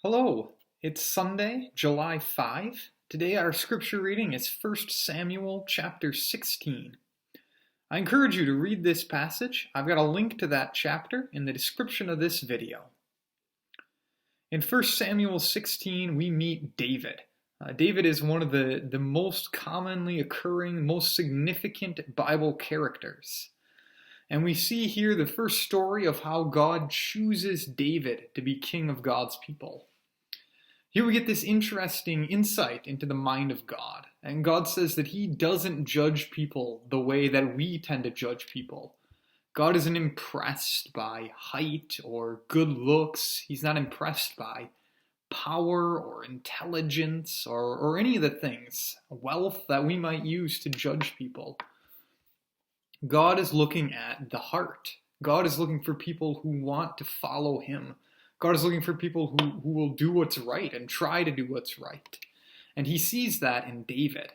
Hello, it's Sunday, July 5. Today our scripture reading is 1 Samuel chapter 16. I encourage you to read this passage. I've got a link to that chapter in the description of this video. In 1 Samuel 16, we meet David. David is one of the most commonly occurring, most significant Bible characters. And we see here the first story of how God chooses David to be king of God's people. Here we get this interesting insight into the mind of God. And God says that he doesn't judge people the way that we tend to judge people. God isn't impressed by height or good looks. He's not impressed by power or intelligence or any of the things, wealth that we might use to judge people. God is looking at the heart. God is looking for people who want to follow him. God is looking for people who will do what's right and try to do what's right. And he sees that in David.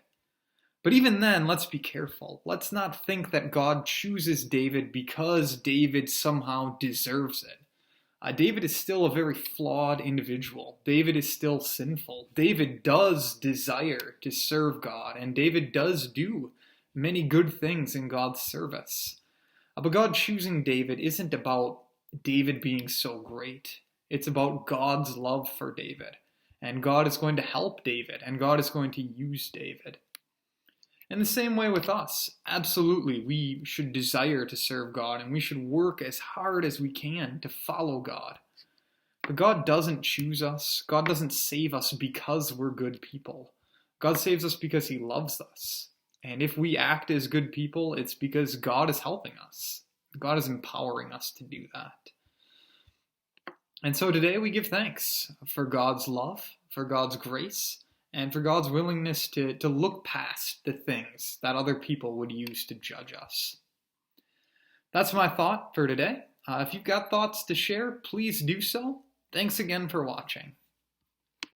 But even then, let's be careful. Let's not think that God chooses David because David somehow deserves it. David is still a very flawed individual. David is still sinful. David does desire to serve God, and David does do many good things in God's service. But God choosing David isn't about David being so great. It's about God's love for David. And God is going to help David, and God is going to use David. In the same way with us, absolutely, we should desire to serve God, and we should work as hard as we can to follow God. But God doesn't choose us. God doesn't save us because we're good people. God saves us because he loves us. And if we act as good people, it's because God is helping us. God is empowering us to do that. And so today we give thanks for God's love, for God's grace, and for God's willingness to look past the things that other people would use to judge us. That's my thought for today. If you've got thoughts to share, please do so. Thanks again for watching.